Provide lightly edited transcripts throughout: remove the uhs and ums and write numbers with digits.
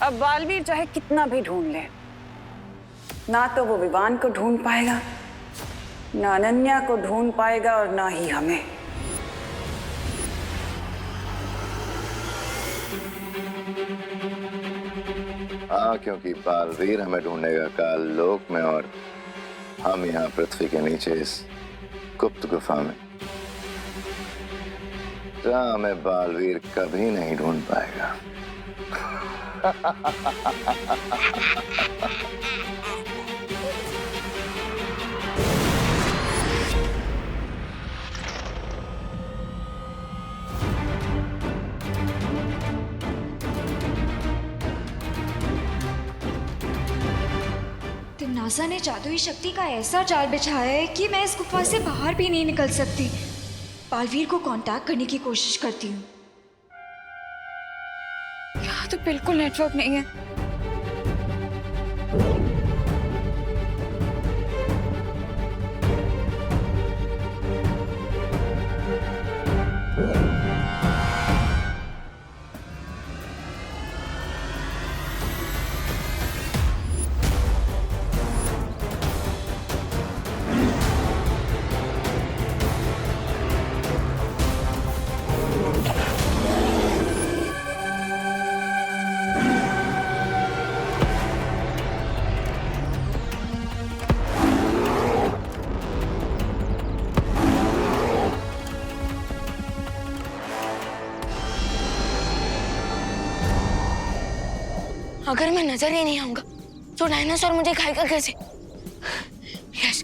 अब बालवीर चाहे कितना भी ढूंढ ले, ना तो वो विवान को ढूंढ पाएगा, ना अनन्या को ढूंढ पाएगा और ना ही हमें। हाँ, क्योंकि बालवीर हमें ढूंढेगा काल लोक में और हम यहाँ पृथ्वी के नीचे इस गुप्त गुफा में, जहाँ हमें बालवीर कभी नहीं ढूंढ पाएगा। तिम्नासा ने जादुई शक्ति का ऐसा जाल बिछाया है कि मैं इस गुफा से बाहर भी नहीं निकल सकती। बालवीर को कांटेक्ट करने की कोशिश करती हूँ। यहाँ तो बिल्कुल नेटवर्क नहीं है। अगर मैं नजर ही नहीं आऊंगा तो डायनासोर मुझे खाएगा कैसे? यस।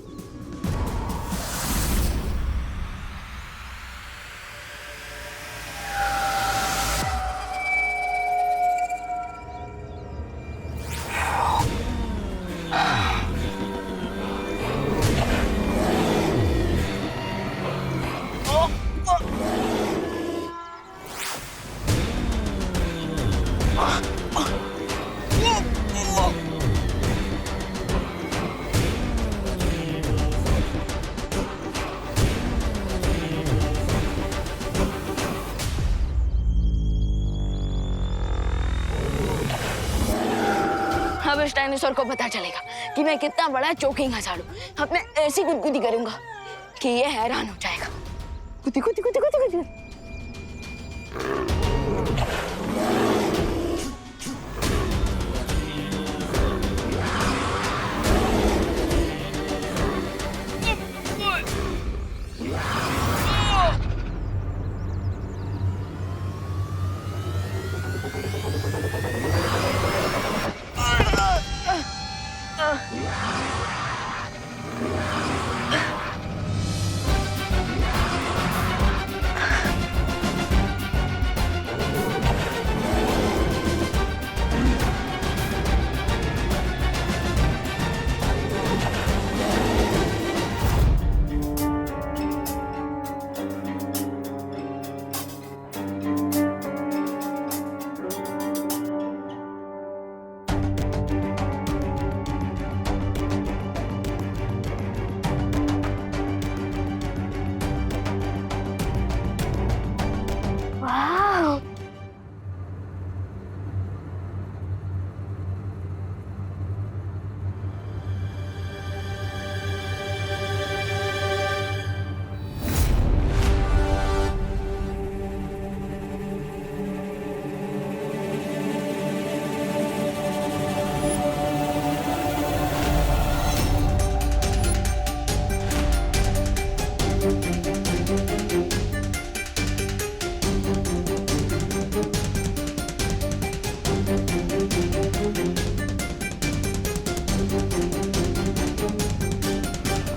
अब इस डायनासोर को पता चलेगा कि मैं कितना बड़ा चोकिंग हजारू। अब मैं ऐसी गुदगुदी करूंगा कि ये हैरान हो जाएगा। गुदी गुदी गुदी गुदी गुदी।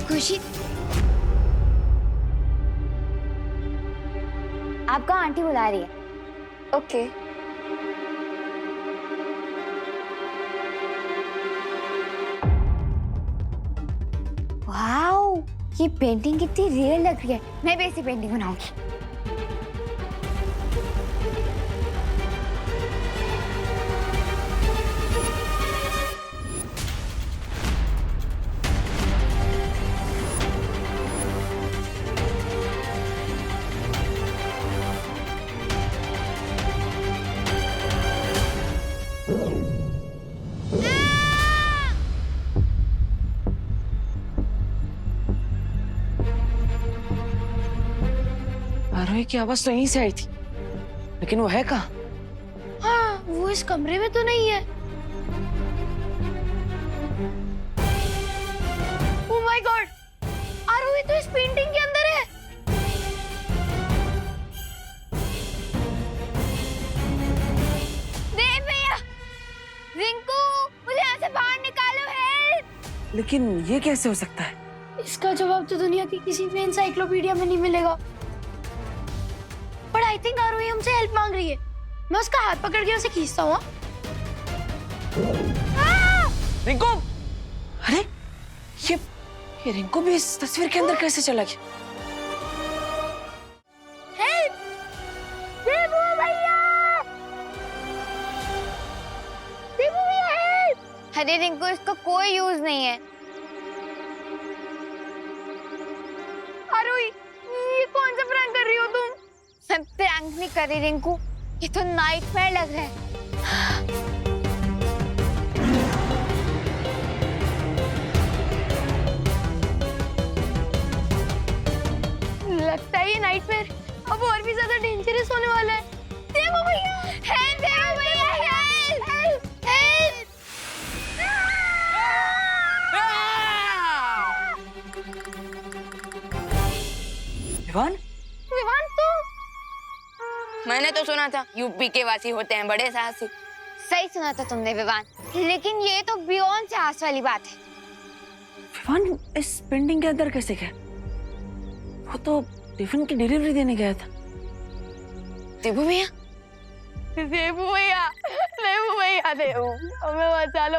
खुशी, आपका आंटी बुला रही है। ओके। वाओ, ये पेंटिंग कितनी रियल लग रही है। मैं भी ऐसी पेंटिंग बनाऊंगी। Oh. रोए की आवाज तो यहीं से आई थी, लेकिन वो है कहाँ? हाँ, वो इस कमरे में तो नहीं है। ओह माय गॉड, आरोही तो इस पेंटिंग के अंदर है। देव भैया, रिंकू, मुझे यहाँ से बाहर निकालो, हेल्प। लेकिन ये कैसे हो सकता है? इसका जवाब तो दुनिया की किसी भी एनसाइक्लोपीडिया में नहीं मिलेगा। पर आई थिंक आरोही हमसे हेल्प मांग रही है। मैं उसका हाथ पकड़ के उसे खींचता हूँ। रिंकू! अरे ये रिंकू भी इस तस्वीर के अंदर कैसे चला गया? हेल्प! देवू भैया! देवू भैया हेल्प! अरे रिंकू, इसका कोई यूज नहीं है। आरोही, ये कौन सा प्रैंक कर रही हो तुम? मैं प्रैंक नहीं कर रही रिंकू, ये तो नाइटमेयर लग रहा है। लगता है ये नाइटमेयर अब और भी ज्यादा डेंजरस होने वाला है। देवू भैया, हेल्प! देवू भैया, help! Help! Help! Vivaan? Vivaan, तू? मैंने तो सुना था यूपी के वासी होते हैं बड़े साहसी। सही सुना था तुमने विवान, लेकिन ये तो बियॉन्ड साहस वाली बात है। विवान इस पेंटिंग के अंदर कैसे गया? वो तो टिफिन की डिलीवरी देने गया था। देवू भैया? देवू भैया, देवू भैया, देवू, हमें बचा लो।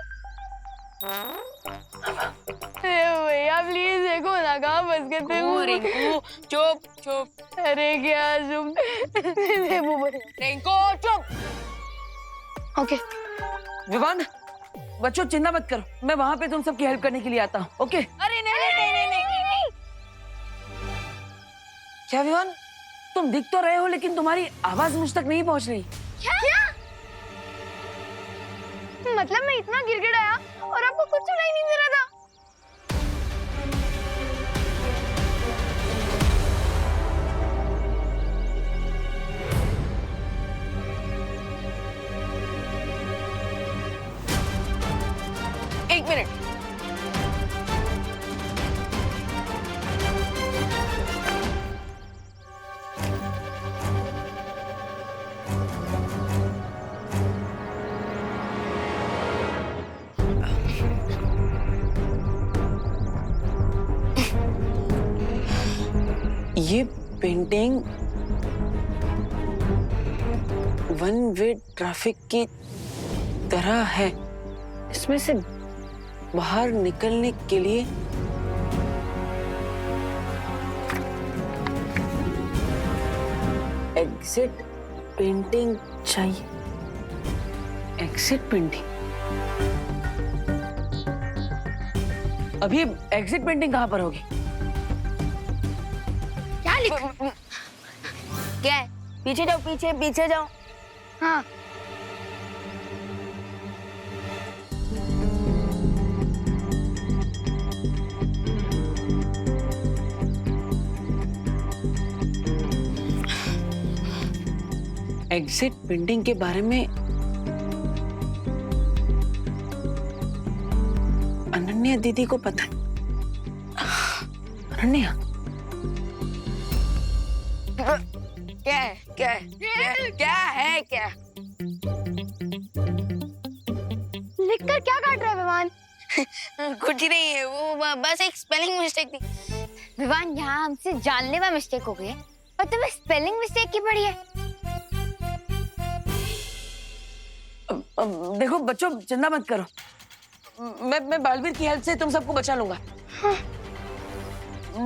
देवू भैया प्लीज, देखो ना कहाँ फंस गए थे। रिंकू चुप चुप। अरे क्या चुप? देवू भैया, रिंकू चुप। ओके। विवान, बच्चों चिंता मत करो, मैं वहां पे तुम सबकी हेल्प करने के लिए आता हूँ। ओके? अरे नहीं। क्या विवान, तुम दिख तो रहे हो लेकिन तुम्हारी आवाज मुझ तक नहीं पहुंच रही। क्या? मतलब मैं इतना गिड़गिड़ाया और आपको कुछ सुनाई नहीं दे रहा था? एक मिनट। ये पेंटिंग वन वे ट्रैफिक की तरह है। इसमें से बाहर निकलने के लिए एग्जिट पेंटिंग चाहिए। Exit painting? अभी एग्जिट पेंटिंग कहाँ पर होगी? क्या लिखा? क्या है? पीछे जाओ, पीछे जाओ। हाँ। एग्जिट पेंटिंग के बारे में अनन्या दीदी को पता है। अनन्या? क्या है? लिखकर क्या काट रहा है विवान? कुछ नहीं है, वो बस एक स्पेलिंग मिस्टेक थी। विवान, यहाँ हमसे जानलेवा मिस्टेक हो गई है और तुम्हें स्पेलिंग मिस्टेक की पड़ी है। देखो बच्चों, चिंता मत करो, मैं बालवीर की हेल्प से तुम सबको बचा लूंगा। हाँ।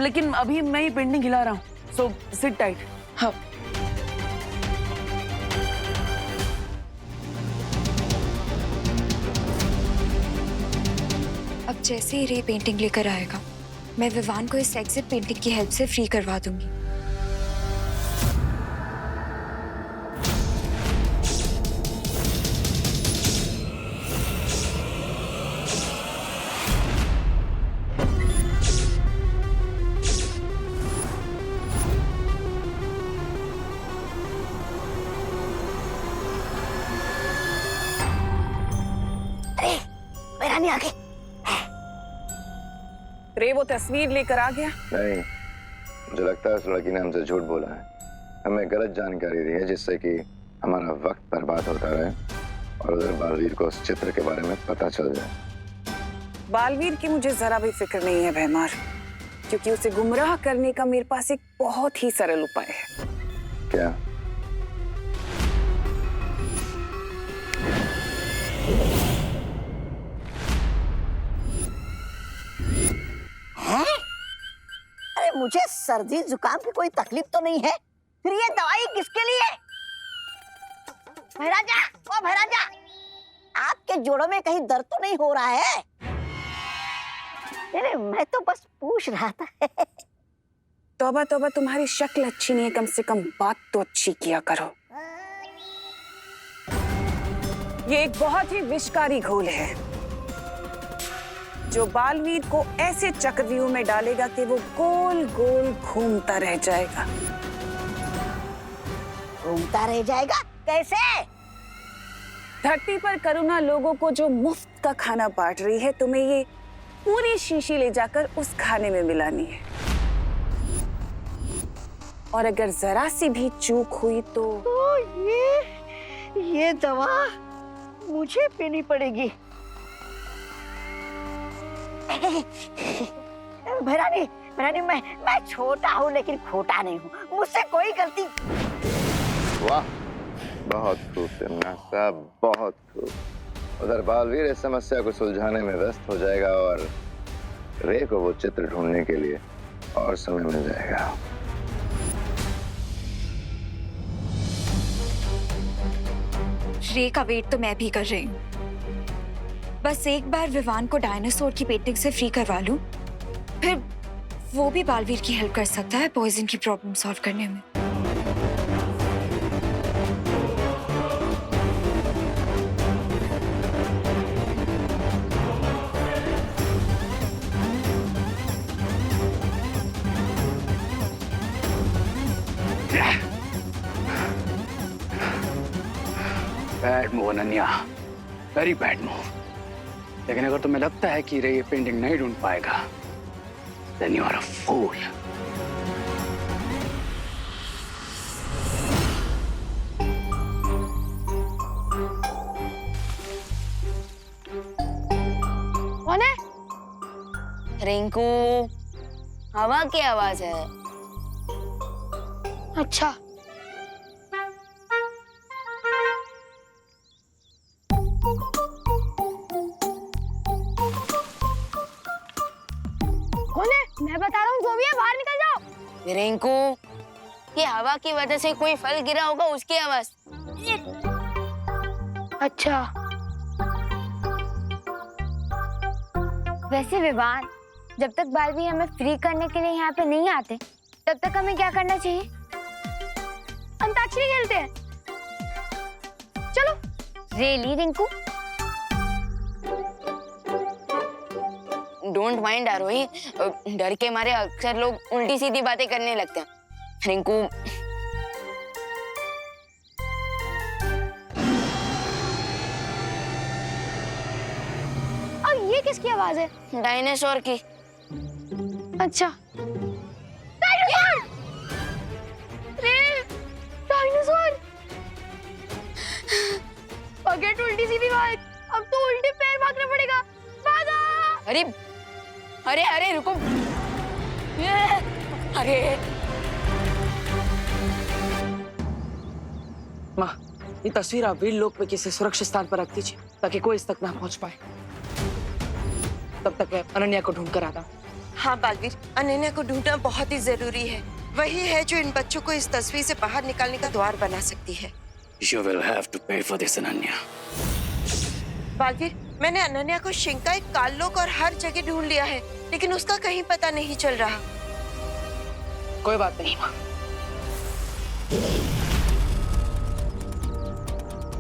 लेकिन अभी मैं ही पेंटिंग हिला रहा हूँ, सो सिट टाइट। हाँ। अब जैसे ही रे पेंटिंग लेकर आएगा, मैं विवान को इस एग्जिट पेंटिंग की हेल्प से फ्री करवा दूंगी। रानी आगे। रे वो तस्वीर लेकर आ गया। नहीं, मुझे लगता है उस लड़की ने हमसे झूठ बोला है, हमें गलत जानकारी दी है जिससे कि हमारा वक्त बर्बाद होता रहे और उधर बालवीर को उस चित्र के बारे में पता चल जाए। बालवीर की मुझे जरा भी फिक्र नहीं है भैमार, क्योंकि उसे गुमराह करने का मेरे पास एक बहुत ही सरल उपाय है। क्या? अरे मुझे सर्दी जुकाम की कोई तकलीफ तो नहीं है, फिर ये दवाई किसके लिए? भैराजा, ओ भैराजा, आपके जोड़ों में कहीं दर्द तो नहीं हो रहा है? अरे मैं तो बस पूछ रहा था। तौबा तौबा, तुम्हारी शक्ल अच्छी नहीं है, कम से कम बात तो अच्छी किया करो। ये एक बहुत ही विषकारी घोल है जो बालवीर को ऐसे चक्रव्यूह में डालेगा कि वो गोल गोल घूमता रह जाएगा। घूमता रह जाएगा? कैसे? धरती पर करुणा लोगों को जो मुफ्त का खाना बांट रही है, तुम्हें ये पूरी शीशी ले जाकर उस खाने में मिलानी है, और अगर जरा सी भी चूक हुई तो ये दवा मुझे पीनी पड़ेगी। भैरानी, भैरानी, मैं छोटा हूँ लेकिन खोटा नहीं हूँ, मुझसे कोई गलती। वाह, बहुत खूब तिमना साहब, बहुत खूब। उधर बालवीर इस समस्या को सुलझाने में व्यस्त हो जाएगा और रे को वो चित्र ढूंढने के लिए और समय मिल जाएगा। रे का वेट तो मैं भी कर रही हूँ। बस एक बार विवान को डायनासोर की पेंटिंग से फ्री करवा लूं, फिर वो भी बालवीर की हेल्प कर सकता है पॉइजन की प्रॉब्लम सॉल्व करने में। Bad move Ananya, very bad move. लेकिन अगर तुम्हें लगता है कि रे ये पेंटिंग नहीं ढूंढ पाएगा, then you are a fool. कौन है? रिंकू, हवा की आवाज है। अच्छा, कौन है? मैं बता रहा हूँ, जो भी है बाहर निकल जाओ। रिंकू, ये हवा की वजह से कोई फल गिरा होगा, उसकी आवाज। अच्छा, वैसे विवान, जब तक बालवीर हमें फ्री करने के लिए यहाँ पे नहीं आते, तब तक हमें क्या करना चाहिए? अंताक्षरी खेलते हैं। चलो। रियली रिंकू? डोंट माइंड आरोही, डर के मारे अक्सर लोग उल्टी सीधी बातें करने लगते हैं। रिंकू, अब ये किसकी आवाज है? डायनासोर की। अच्छा, डायनासोर! रे, डायनासोर! पगेट उल्टी सीधी बात, अब तो उल्टे पैर भागना पड़ेगा। भागा! अरे अरे अरे रुको, अरे माँ, ये तस्वीर आप वीर लोक में किसी सुरक्षित स्थान पर रख दीजिए ताकि कोई इस तक ना पहुंच पाए। तब तक मैं अनन्या को ढूंढ कर आता हूँ। हाँ बालवीर, अनन्या को ढूंढना बहुत ही जरूरी है। वही है जो इन बच्चों को इस तस्वीर से बाहर निकालने का द्वार बना सकती है। You will have to pay for this, Ananya. Baalveer, मैंने अनन्या को शिंकाई, काल्लोक और हर जगह ढूंढ लिया है, लेकिन उसका कहीं पता नहीं चल रहा। कोई बात नहीं माँ,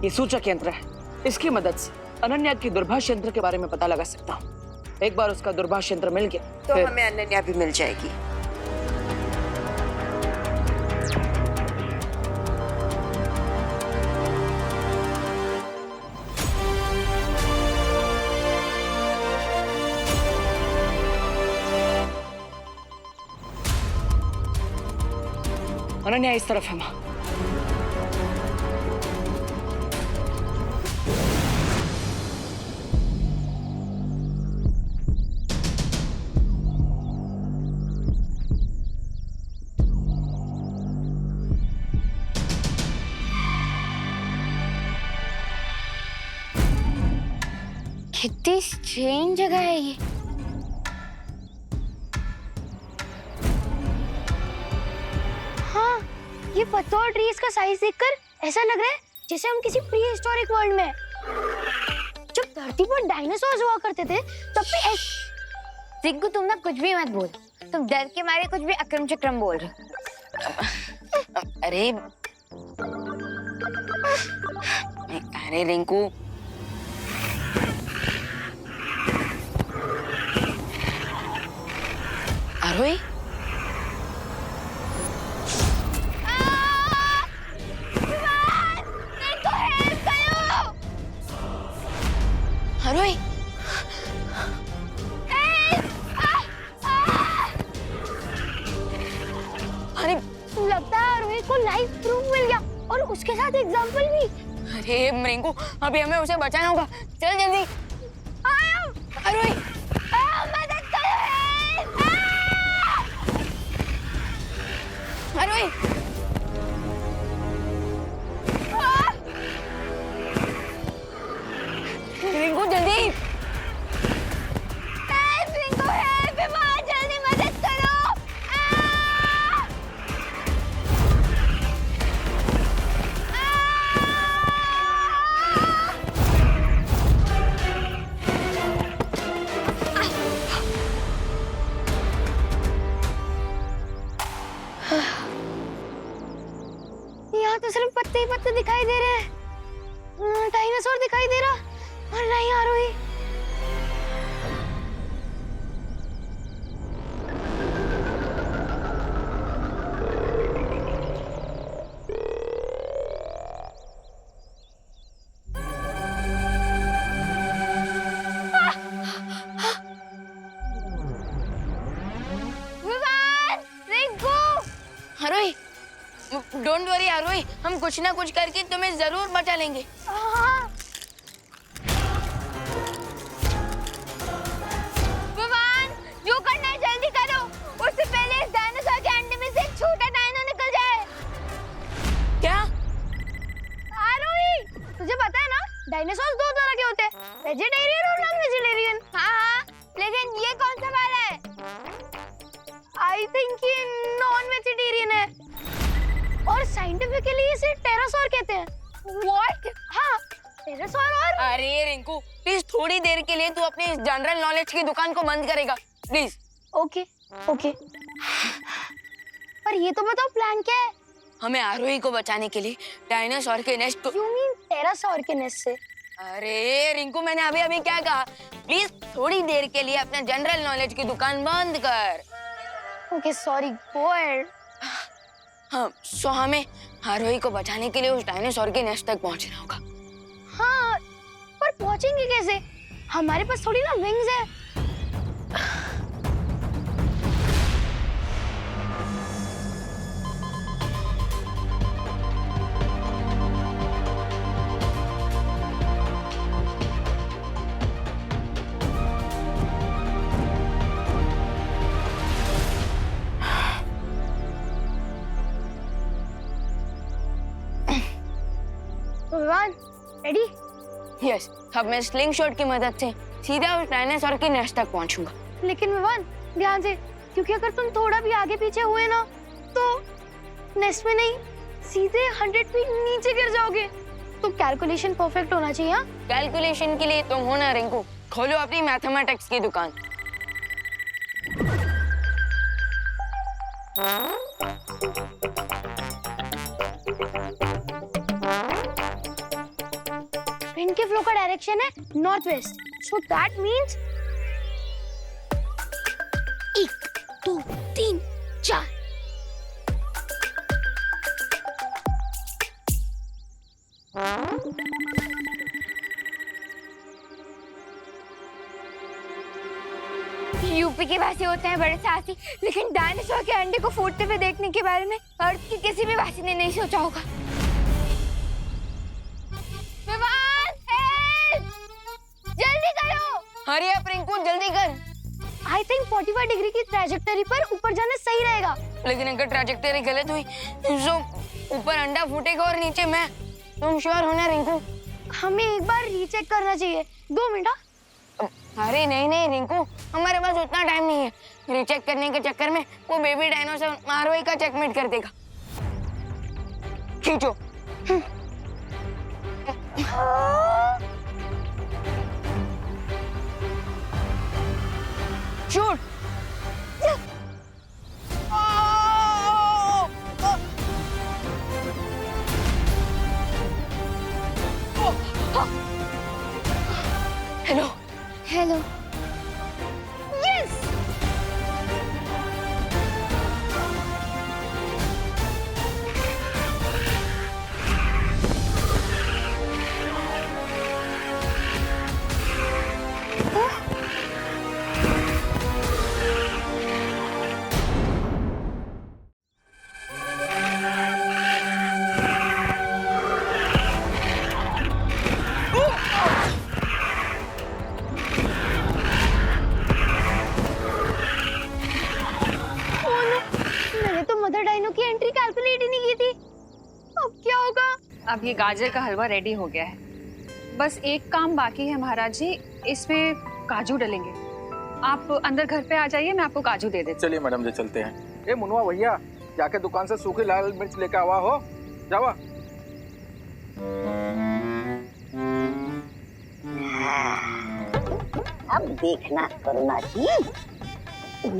ये सूचक यंत्र है, इसकी मदद से अनन्या की दूरभाष यंत्र के बारे में पता लगा सकता हूँ। एक बार उसका दूरभाष यंत्र मिल गया तो फिर... हमें अनन्या भी मिल जाएगी। अनन्या इस तरफ है माँ। कितनी स्ट्रेंज जगह है ये। हाँ, ये पत्तों और ट्रीज का साइज देखकर ऐसा लग रहा है जैसे हम किसी प्री हिस्टोरिक वर्ल्ड में हैं। जब धरती पर डायनासोर हुआ करते थे तब भी रिंकू तुम ना कुछ भी मत बोल, तुम डर के मारे कुछ भी अक्रम चक्रम बोल रहे हो। अरे अरे रिंकू, आरोही, आरोही, अरे लगता है रोहित को लाइव प्रूफ मिल गया और उसके साथ एग्जाम्पल भी। अरे रिंकू, अभी हमें उसे बचाना होगा, चल जल्दी। आरोही, मदद करो, आरोही, रिंकू जल्दी। रिंकू हेल्प, जल्दी मदद करो। यहाँ तो सिर्फ पत्ते ही पत्ते दिखाई दे रहे हैं, डायनासोर दिखाई दे रहा और नहीं आरोही। आरोही, डोंट वरी आरोही, हम कुछ ना कुछ करके तुम्हें जरूर बचा लेंगे। विवान, जो करना है जल्दी करो, उससे पहले इस डायनासोर के अंडे में से एक छोटा डायनो निकल जाए। क्या? आरोही, तुझे पता है ना, डायनासोर दो तरह के होते हैं, वेजिटेरियन और नॉन वेजिटेरियन। हाँ, लेकिन ये कौन सा वाला है? आई थिंक ये नॉन वेजिटेरियन है और साइंटिफिकली इसे टेरासोर कहते हैं। व्हाट? हाँ, टेरासोर। और अरे रिंकू, प्लीज थोड़ी देर के लिए तू अपनी इस जनरल नॉलेज की दुकान को बंद करेगा, प्लीज। ओके ओके, पर ये तो बताओ प्लान क्या है? हमें आरोही को बचाने के लिए डायनासोर के नेस्ट को। यू मीन टेरासोर के नेस्ट से? अरे रिंकू, मैंने अभी अभी क्या कहा? प्लीज थोड़ी देर के लिए अपना जनरल नॉलेज की दुकान बंद कर। Okay sorry, go ahead. हाँ, सो हमें आरोही को बचाने के लिए उस डायनासोर के नेस्ट तक पहुंचना होगा। हाँ, पर पहुंचेंगे कैसे? हमारे पास थोड़ी ना विंग्स है। विवान, रेडी? यस, अब मैं स्लिंग शॉट की मदद से सीधा उस डायनासोर के नेस्ट तक पहुंचूंगा। लेकिन विवान, ध्यान से, क्योंकि अगर तुम थोड़ा भी आगे पीछे हुए ना तो नेस्ट में नहीं, सीधे 100 फीट नीचे गिर जाओगे। तो कैलकुलेशन परफेक्ट होना चाहिए। हाँ, कैलकुलेशन के लिए तुम हो ना रिंकू, खोलो अपनी मैथमेटिक्स की दुकान। विंड के फ्लो का डायरेक्शन है north west, so that means 1 2 3 4। UP के वासी होते हैं बड़े साहसी, लेकिन डायनासोर के अंडे को फूटते हुए देखने के बारे में अर्थ की किसी भी वासी ने नहीं सोचा होगा। विवान, help! जल्दी करो। हरी अप रिंकू, जल्दी कर। आई थिंक 45 डिग्री की ट्रैजेक्टरी पर ऊपर जाना सही रहेगा। लेकिन अगर ट्रैजेक्टरी गलत हुई तो ऊपर अंडा फूटेगा और नीचे मैं। तुम श्योर हो ना रिंकू? हमें एक बार रीचेक करना चाहिए। 2 मिनट। अरे नहीं नहीं रिंकू, हमारे पास उतना टाइम नहीं है। रीचेक करने के चक्कर में वो बेबी डायनासोर मारवाई का चेकमेट कर देगा। खींचो। शूट। Hello hello. यस। मैंने तो मदर डायनो की एंट्री कैलकुलेट ही नहीं की थी। अब क्या होगा? अब ये गाजर का हलवा रेडी हो गया है, बस एक काम बाकी है महाराज जी, इसमें काजू डलेंगे। आप अंदर घर पे आ जाइए, मैं आपको काजू दे देती। चलिए मैडम जी चलते हैं। ए मुनवा भैया, जाके दुकान से सूखी लाल मिर्च लेकर आवा हो, जावा। अब देखना करुणा जी,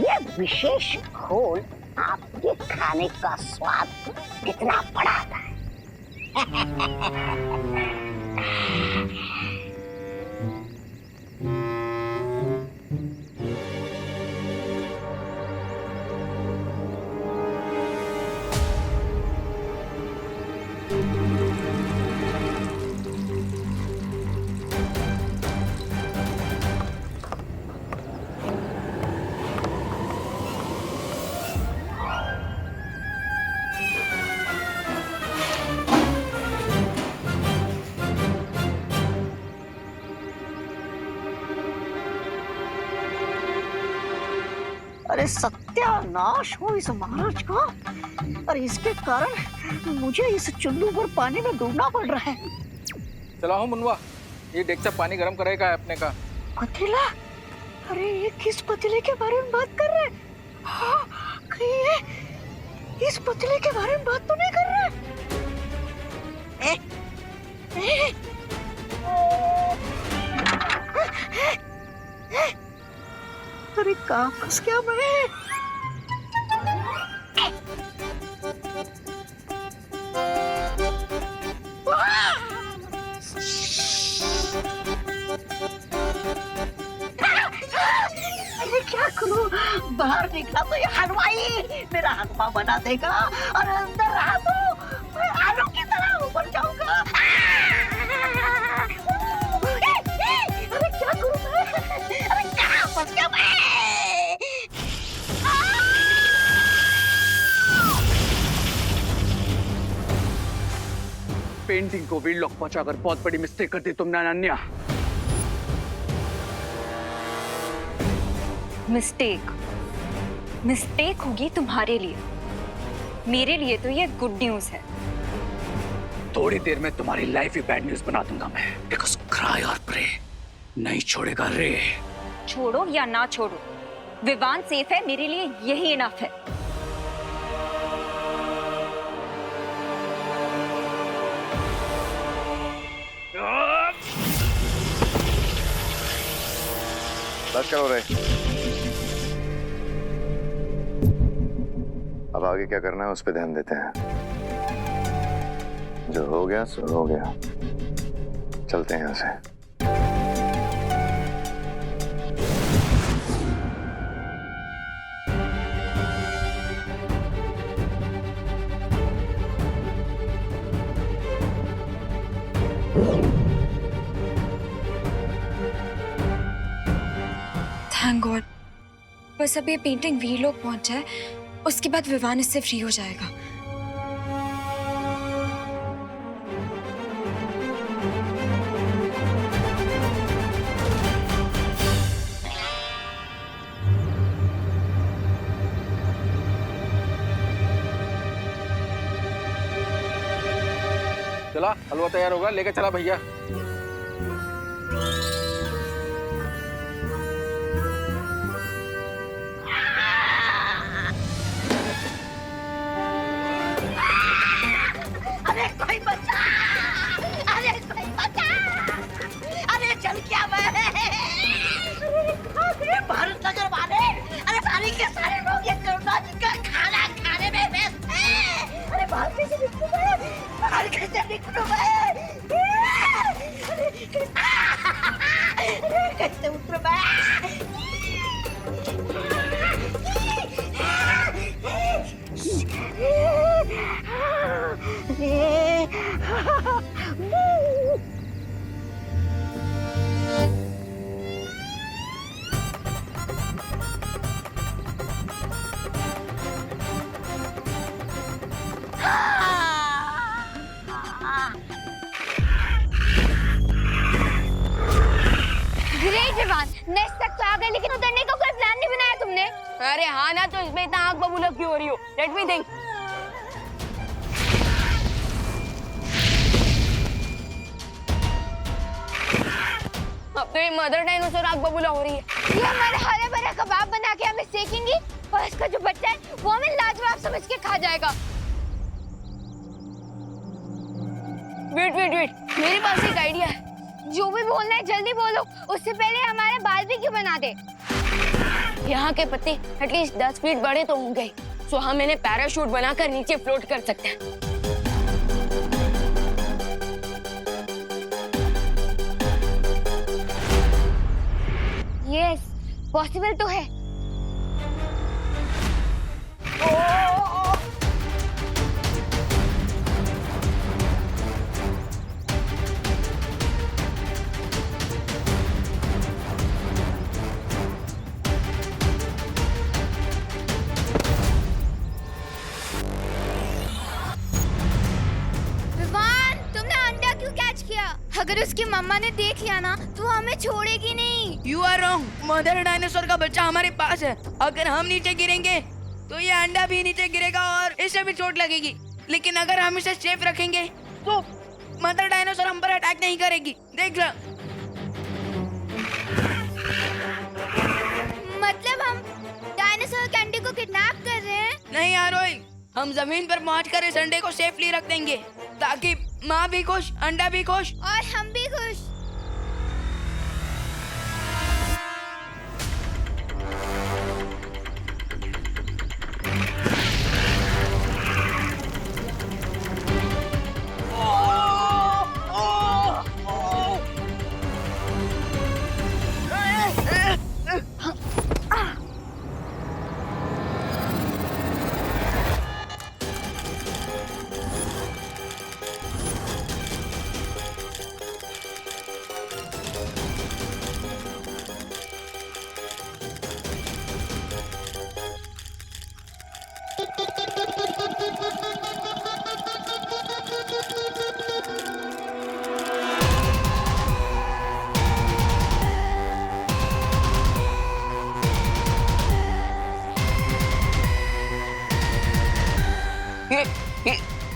ये विशेष घोल आपके खाने का स्वाद कितना बढ़ाता है। अरे सत्यानाश हो इस महाराज का, और इसके कारण मुझे इस चुल्लू पर पानी में डूबना पड़ रहा है। चला हूँ मुनवा, ये डेक्चा पानी गर्म करेगा अपने का। पतीला? अरे ये किस पतीले के बारे में बात कर रहे हैं? हाँ, कहीं ये इस पतीले के बारे में बात तो नहीं कर रहे? अरे कहाँ फंस गया मैं? अरे क्या करूं? बाहर निकला तो ये हलवाई मेरा हलवा बना देगा, और अंदर रहा तो मैं आलू की तरह ऊपर जाऊंगा। अरे क्या करूं मैं? अरे कहाँ फंस गया मैं? पेंटिंग को वीडलॉक पहुंचाकर बहुत बड़ी मिस्टेक कर दी तुमने अनन्या। मिस्टेक होगी तुम्हारे लिए, मेरे लिए तो ये गुड न्यूज है। थोड़ी देर में तुम्हारी लाइफ ही बैड न्यूज बना दूंगा मैं। बिकॉज़ क्राई और प्रे नहीं छोड़ेगा रे। छोड़ो या ना छोड़ो, विवान सेफ है, मेरे लिए यही इनफ है। बस करो रे। अब आगे क्या करना है उस पर ध्यान देते हैं। जो हो गया सो हो गया, चलते हैं यहाँ से। थैंक गॉड बस अब ये पेंटिंग वीर लोग पहुंच जाए, उसके बाद विवान इससे फ्री हो जाएगा। चला हलवा तैयार होगा, लेके चला भैया। अरे कोई बचा, अरे कोई बचा, अरे चल क्या अरे भारत नगर वाले, अरे सारे के सारे लोग ये करुणा जी का खाना खाने में व्यस्त हैं। अरे बाहर कैसे निकलूं मैं, बाहर कैसे निकलूं मैं, अरे कैसे उतरूं मैं। ग्रेट विवान, नेक्स्ट तक तो आ गए, लेकिन उतरने का कोई प्लान नहीं बनाया तुमने। अरे हाँ ना, तो इसमें इतना आग बबूला क्यों हो रही हो? Let me think. अब तो ये मदर डायनासोर आग बबूला हो रही है। ये हमारे हरे भरे कबाब बना के हमें सेकेंगी और इसका जो बच्चा है वो हमें लाजवाब समझ के खा जाएगा। वेट वेट वेट, मेरे पास एक आइडिया है। जो भी बोलना है जल्दी बोलो, उससे पहले हमारे बारबेक्यू बना दे। यहाँ के पत्ते एटलीस्ट 10 फीट बड़े तो होंगे, सो हम इन्हें पैराशूट बनाकर नीचे फ्लोट कर सकते हैं। यस, पॉसिबल तो है। अगर उसकी मम्मा ने देख लिया ना तो हमें छोड़ेगी नहीं। You are wrong, mother dinosaur का बच्चा हमारे पास है। अगर हम नीचे गिरेंगे तो ये अंडा भी नीचे गिरेगा और इसे भी चोट लगेगी, लेकिन अगर हम इसे सेफ रखेंगे तो मदर डायनासोर हम पर अटैक नहीं करेगी। देख लो। मतलब हम डायनासोर के अंडे को किडनैप कर रहे हैं? नहीं आरोही, हम जमीन पर पहुंचकर इस अंडे को सेफली रख देंगे ताकि माँ भी खुश, अंडा भी खुश और हम भी खुश।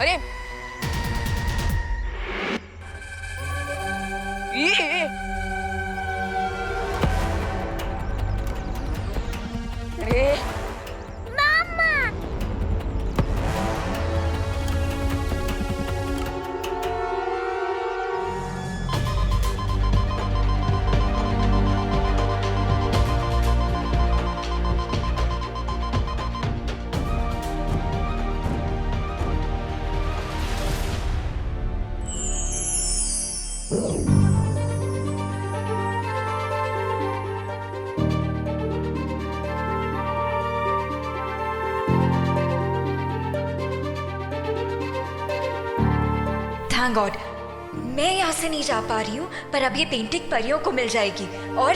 अरे ये अरे थैंक गॉड, मैं यहाँ से नहीं जा पा रही हूँ, पर अब ये पेंटिंग परियों को मिल जाएगी। और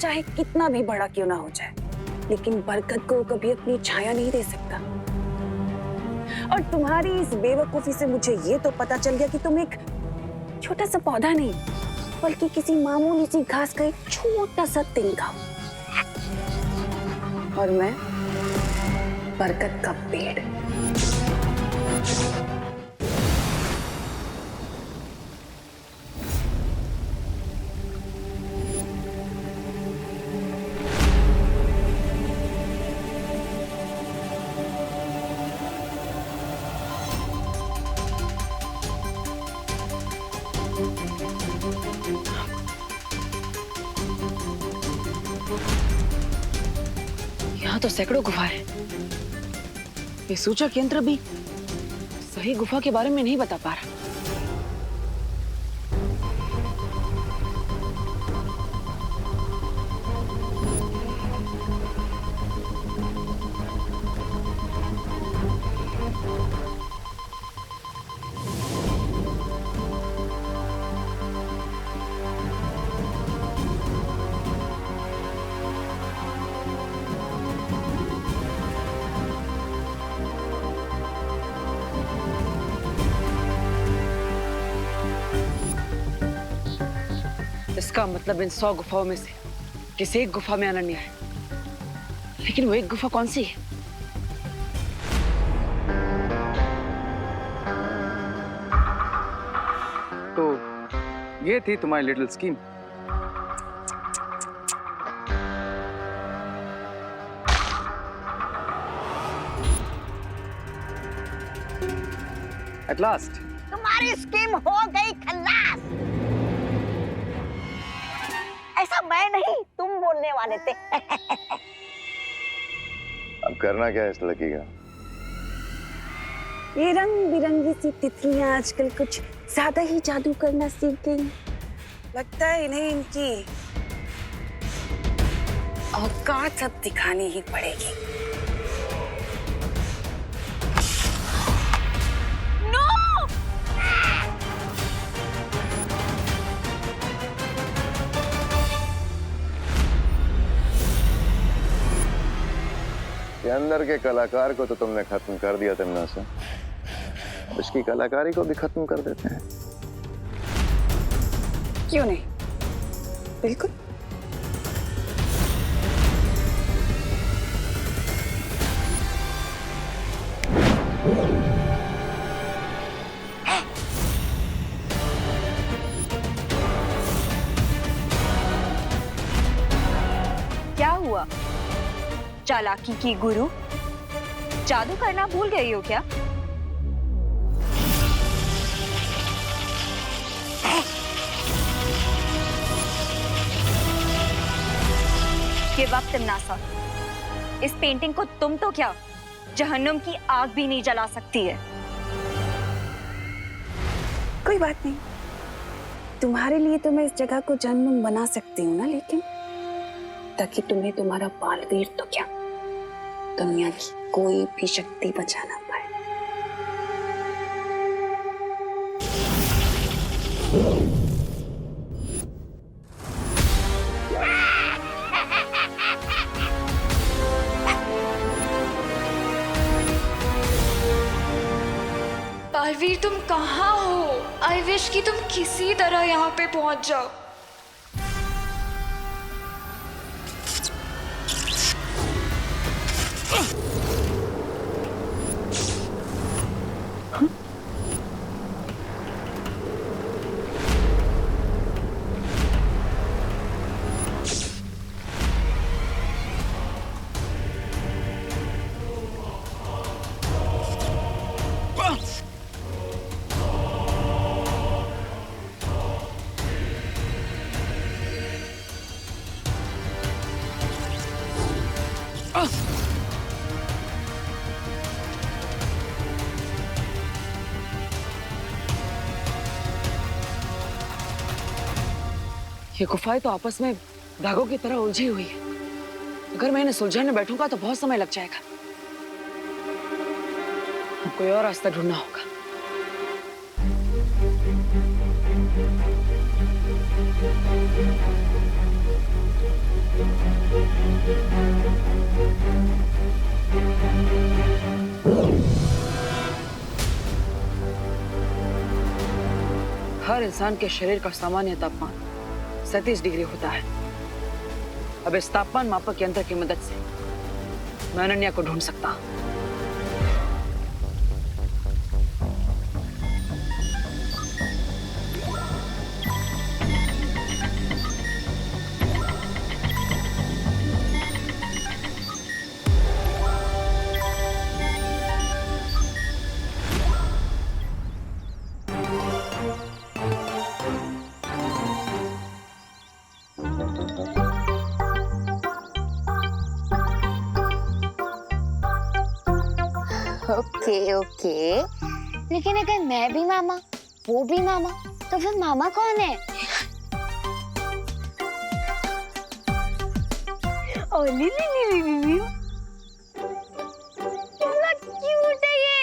चाहे कितना भी बड़ा क्यों ना हो जाए, लेकिन बरकत को कभी अपनी छाया नहीं दे सकता। और तुम्हारी इस बेवकूफी से मुझे ये तो पता चल गया कि तुम एक छोटा सा पौधा नहीं, बल्कि किसी मामूली सी घास का एक छोटा सा तिनका हो। और मैं बरकत का पेड़। यहाँ तो सैकड़ों गुफा है। ये सूचक यंत्र भी सही गुफा के बारे में नहीं बता पा रहा। इसका मतलब इन 100 गुफाओं में से किसी एक गुफा में अनन्या है, लेकिन वो एक गुफा कौन सी है? तो ये थी तुम्हारी लिटिल स्कीम। एट लास्ट तुम्हारी स्कीम हो गई खल्लास। ऐसा मैं नहीं, तुम बोलने वाले थे। अब करना क्या है इस लड़की का? ये रंग बिरंगी सी तितलियां आजकल कुछ ज्यादा ही जादू करना सीख गई। लगता है इन्हें इनकी औकात अब दिखानी ही पड़ेगी। ये अंदर के कलाकार को तो तुमने खत्म कर दिया तिमनासा, इसकी कलाकारी को भी खत्म कर देते हैं। क्यों नहीं? बिल्कुल। क्या हुआ? चालाकी की गुरु, जादू करना भूल गई हो क्या? ये वक्त तिमनासा, इस पेंटिंग को तुम तो क्या जहन्नुम की आग भी नहीं जला सकती है। कोई बात नहीं, तुम्हारे लिए तो मैं इस जगह को जहन्नुम बना सकती हूँ ना, लेकिन ताकि तुम्हें तुम्हारा बालवीर तो क्या दुनिया की कोई भी शक्ति बचा ना पाए। बालवीर तुम कहाँ हो? आई विश कि तुम किसी तरह यहाँ पे पहुंच जाओ। ये गुफाएं तो आपस में धागों की तरह उलझी हुई है। अगर मैं इन्हें सुलझाने बैठूंगा तो बहुत समय लग जाएगा। अब कोई और रास्ता ढूंढना होगा। हर इंसान के शरीर का सामान्य तापमान 37 डिग्री होता है। अब इस तापमान मापक यंत्र की मदद से मैं अनन्या को ढूंढ सकता हूं। ओके ओके, लेकिन अगर मैं भी मामा, वो भी मामा, तो फिर मामा कौन है? ओ ली ली ली ली ली ली, कितना क्यूट है ये।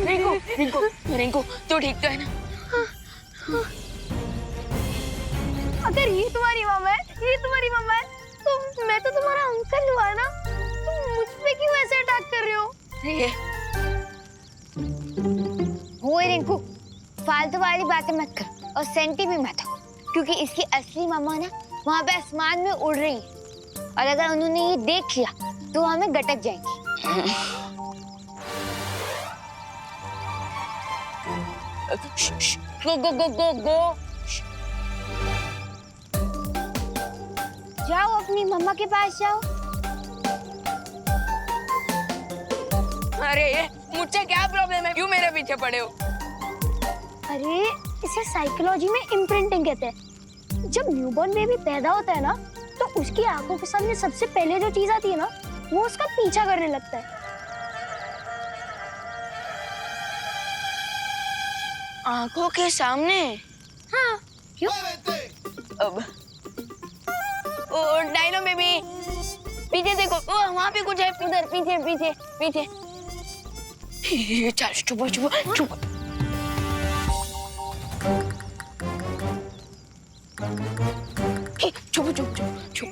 रिंकू रिंकू रिंकू, तू ठीक तो है ना? अगर ये तुम्हारी मामा है, ये तुम्हारी मामा है, तो मैं तो तुम्हारा अंकल हुआ ना। तुम मुझ पे क्यों ऐसे अटैक कर रहे हो? ओए रिंकू, फालतू वाली बातें मत कर और सेंटी भी मत हो, क्योंकि इसकी असली मामा ना वहाँ पे आसमान में उड़ रही है, और अगर उन्होंने ये देख लिया तो हमें गटक जाएंगी। गो गो गो गो गो। जाओ अपनी मम्मा के पास जाओ। अरे मुझसे क्या प्रॉब्लम है, क्यों मेरे पीछे पड़े हो? अरे इसे साइकोलॉजी में इम्प्रिंटिंग कहते हैं। जब न्यूबॉर्न बेबी पैदा होता है ना, तो उसकी आंखों के सामने सबसे पहले जो चीज आती है ना, वो उसका पीछा करने लगता है। आंखों के सामने? हाँ, क्यों? अब ओ डायनो बेबी, पीछे देखो, ओ वहाँ पे कुछ है, इधर पीछे पीछे पीछे। चल चुप चुप चुप। चुप चुप चुप चुप।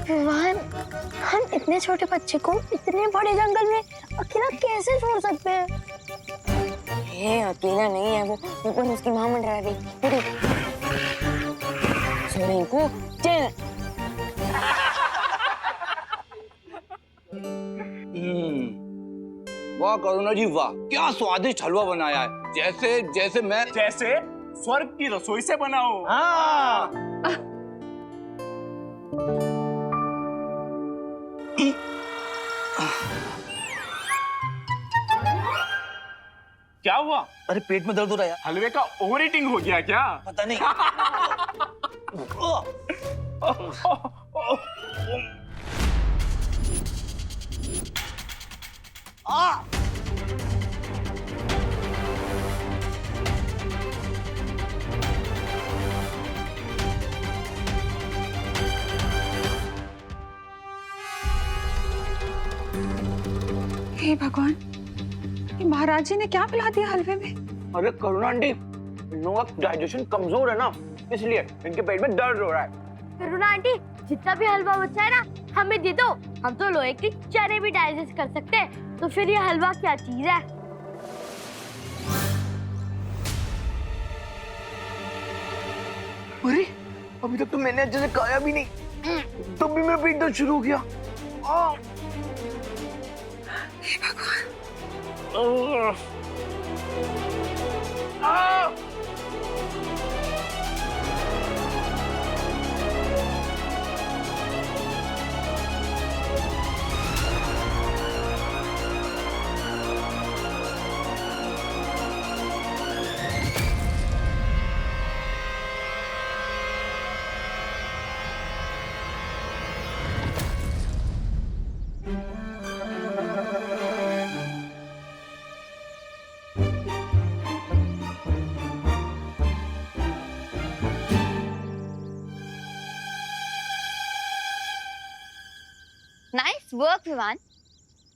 विवान, हम इतने छोटे बच्चे को इतने बड़े जंगल में अकेला कैसे छोड़ सकते हैं? ये अकेला नहीं है, वो ऊपर उसकी माँ मंडरा रही। रिंकू चल। वाह करुणा जी वाह, क्या स्वादिष्ट हलवा बनाया है, जैसे जैसे मैं जैसे स्वर्ग की रसोई से बना हो। हाँ। क्या हुआ? अरे पेट में दर्द हो रहा है। हलवे का ओवर ईटिंग हो गया क्या? पता नहीं। हे भगवान, ये महाराज जी ने क्या पिला दिया हलवे में? अरे करुणा आंटी, इन लोगों का डाइजेशन कमजोर है ना, इसलिए इनके पेट में दर्द हो रहा है। करुणा आंटी, जितना भी हलवा बचा है ना, हमें दे दो। हम तो लोहे के चने भी डाइजेस्ट कर सकते हैं, तो फिर ये हलवा क्या चीज है? अरे अभी तक तो मैंने अच्छे से खाया भी नहीं, तब भी मेरा पेट दर्द शुरू हो गया। हे भगवान, nice work Vivaan.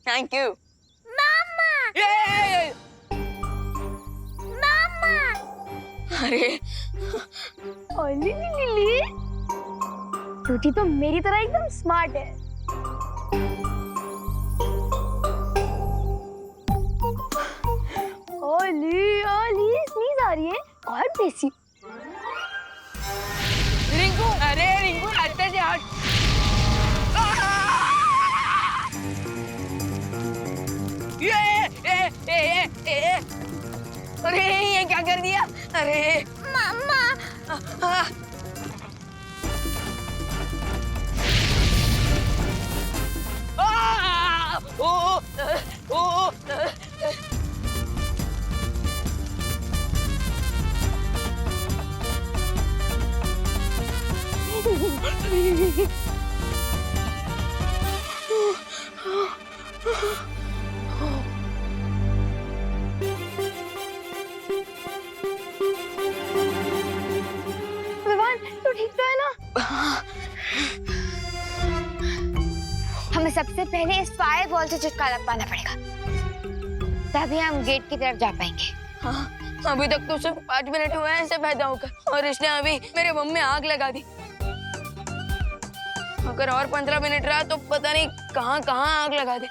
Thank you. मामा, अरे लिली टूटी तो मेरी तरह एकदम स्मार्ट है। ओली ओली स्नीज आ रही है और बेसी। रिंकू, अरे रिंकू रास्ते से हट। अरे ये क्या कर दिया? अरे मम्मा विवान तू ठीक तो है ना? हमें सबसे पहले इस फायर वॉल से छुटकारा पाना पड़ेगा, तभी हम गेट की तरफ जा पाएंगे। हाँ, अभी तक तो सिर्फ 5 मिनट हुए हैं इसे पैदा होकर, और इसने अभी मेरे बम में आग लगा दी। अगर और 15 मिनट रहा तो पता नहीं कहाँ कहाँ आग लगा दे।